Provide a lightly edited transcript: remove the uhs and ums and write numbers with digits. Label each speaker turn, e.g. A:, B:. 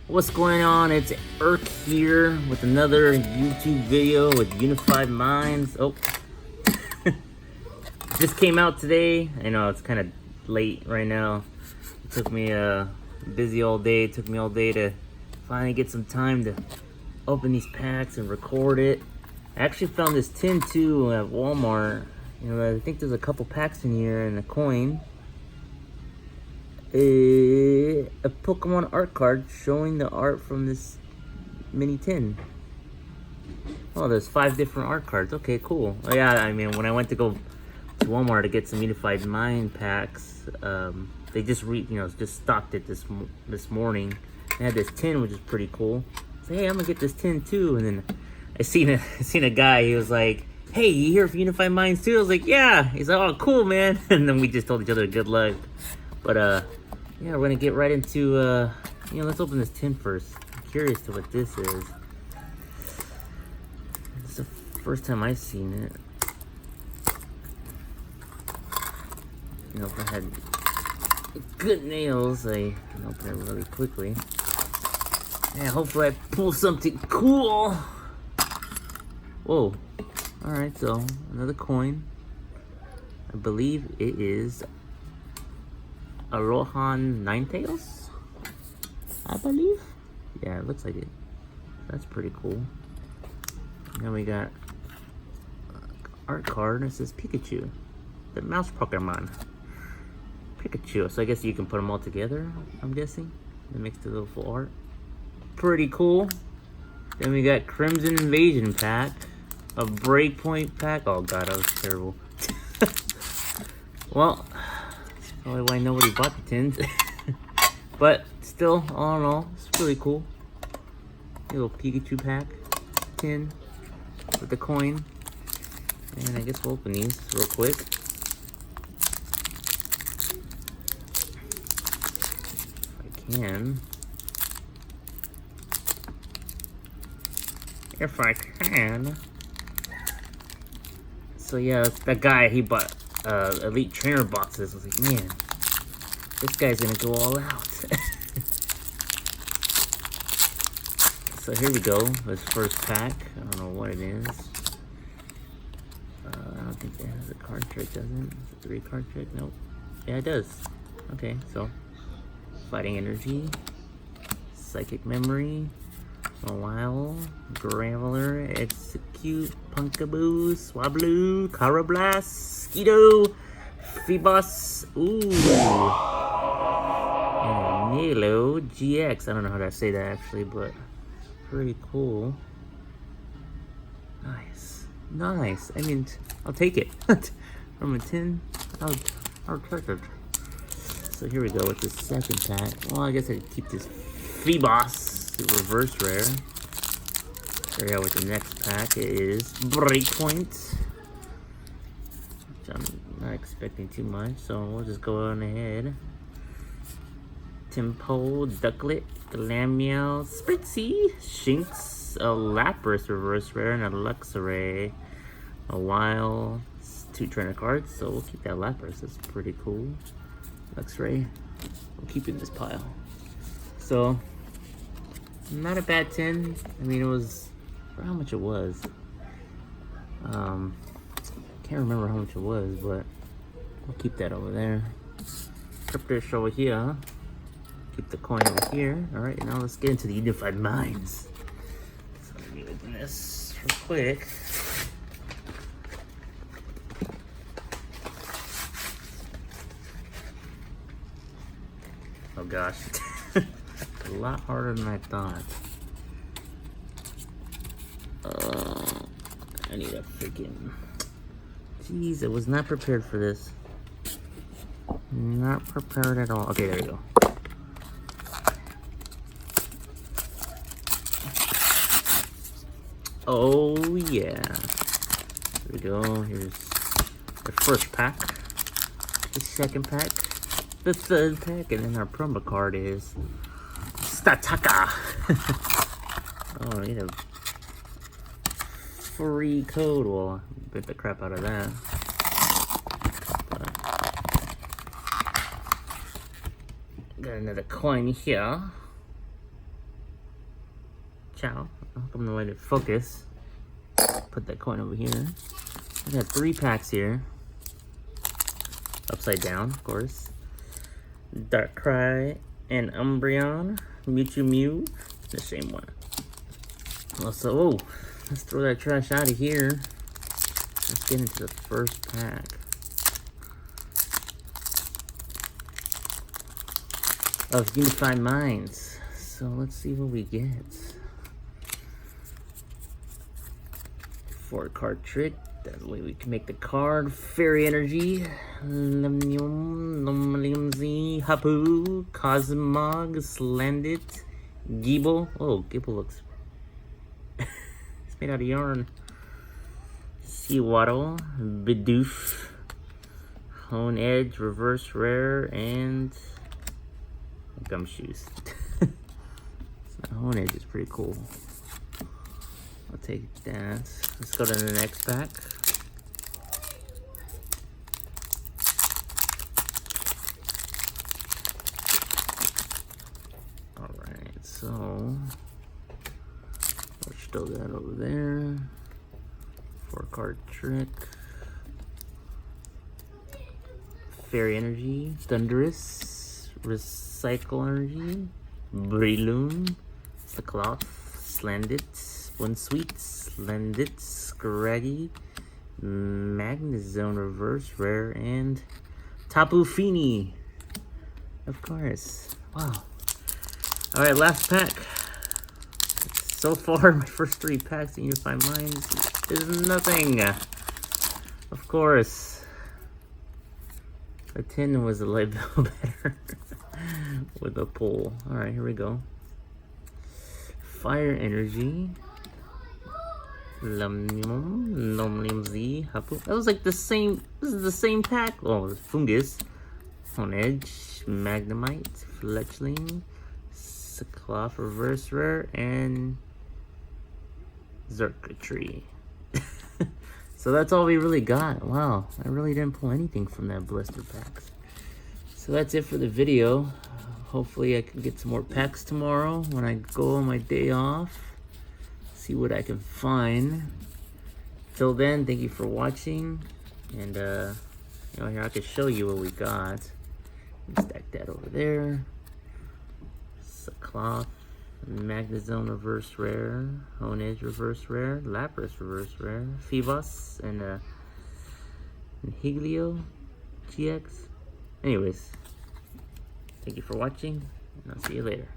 A: What's going on? It's Irk here with another YouTube video with Unified Minds. Oh, just came out today. I know it's kind of late right now. It took me busy all day. It took me all day to finally get some time to open these packs and record it. I actually found this tin too at Walmart. You know, I think there's a couple packs in here and a coin. A Pokemon art card showing the art from this mini tin. Oh, there's 5 different art cards. Okay, cool. Oh, yeah, I mean, when I went to go to Walmart to get some Unified Mind packs, they just just stocked it this morning. They had this tin, which is pretty cool. So hey, I'm gonna get this tin too. And then I seen a guy. He was like, "Hey, you here for Unified Minds too?" I was like, "Yeah." He's like, "Oh, cool, man." And then we just told each other good luck. But yeah, we're gonna get right into let's open this tin first. I'm curious to what this is. It's the first time I've seen it. You know, if I had good nails, I can open it really quickly. Yeah, hopefully I pull something cool. Whoa. Alright, so another coin. I believe it is a Rohan Ninetales, I believe. Yeah, it looks like it. That's pretty cool. Then we got art card, and it says Pikachu, the mouse Pokemon. Pikachu, so I guess you can put them all together, I'm guessing. It makes the little full art. Pretty cool. Then we got Crimson Invasion pack, a Breakpoint pack. Oh god, that was terrible. Well, probably why nobody bought the tins. But still, all in all, it's really cool. A little Pikachu pack tin with the coin. And I guess we'll open these real quick. If I can. If I can. So yeah, that guy, he bought Elite Trainer boxes. I was like, man, this guy's gonna go all out. So here we go, this first pack. I don't know what it is. I don't think it has a card trick, does it? Is it a 3 card trick? Nope. Yeah, it does. Okay, so Fighting Energy, Psychic Memory, Mawile, Graveler, Execute, Punkaboo, Swablu, Carablast, Skeeto, Phoebos, ooh, and Nilo GX. I don't know how to say that actually, but pretty cool. Nice. I mean, I'll take it. From a tin, I'll take it. So here we go with the second pack. Well, I guess I could keep this Phoebos, the reverse rare. There we go with the next pack. It is Breakpoint, which I'm not expecting too much, so we'll just go on ahead. Tempo, Ducklet, Glameow, Spritzy, Shinx, a Lapras reverse rare, and a Luxray. A while, 2 trainer cards, so we'll keep that Lapras. That's pretty cool. Luxray, we'll keep in this pile. So, not a bad tin. I mean, it was for how much it was. Can't remember how much it was, but we'll keep that over there. Cryptish over here. Keep the coin over here. All right, now let's get into the Unified Minds. So let me open this real quick. Oh gosh, a lot harder than I thought. I need a freaking... Jeez, I was not prepared for this. Not prepared at all. Okay, there we go. Oh yeah. There we go. Here's the first pack. The second pack. The third pack. And then our promo card is Stataka. Oh, I need a free code. Well, I bit the crap out of that. Got another coin here. Ciao. I'm gonna let it focus. Put that coin over here. I got 3 packs here. Upside down, of course. Darkrai and Umbreon. Mewtwo Mew. The same one. Also, oh, let's throw that trash out of here. Let's get into the first pack. Of Unified Minds. So let's see what we get. 4-card trick. That way we can make the card. Fairy Energy. Lumliumzi. Hapu. Cosmog. Slandit. Gible. Oh, Gible looks... it's made out of yarn. Seawaddle. Bidoof. Hone Edge. Reverse Rare. And... Gumshoes. Hone Edge is pretty cool. I'll take that. Let's go to the next pack. Alright, so let's throw that over there. 4-card trick. Fairy Energy. Thunderous. Recycle Energy. Breloom. Cyclops. Slandit. Sweet. Slandit. Scraggy. Magnezone Reverse Rare. And Tapu Fini. Of course. Wow. Alright, last pack. So far, my first 3 packs in Unified Minds is nothing. Of course. A 10 was a light bill better. With a pull. Alright, here we go. Fire Energy. Lumlium Z. Hapu. That was like the same. This is the same pack. Oh, Fungus. On Edge. Magnemite. Fletchling. Cyclops Reverse Rare. And Xurkitree. So that's all we really got. Wow. I really didn't pull anything from that blister packs. So that's it for the video. Hopefully I can get some more packs tomorrow when I go on my day off. See what I can find. Till then, thank you for watching. And you know, here I can show you what we got. Stack that over there. Cyclops, Magnezone Reverse Rare, Hone Edge Reverse Rare, Lapras Reverse Rare, Phoebos, and Higlio GX. Anyways, thank you for watching, and I'll see you later.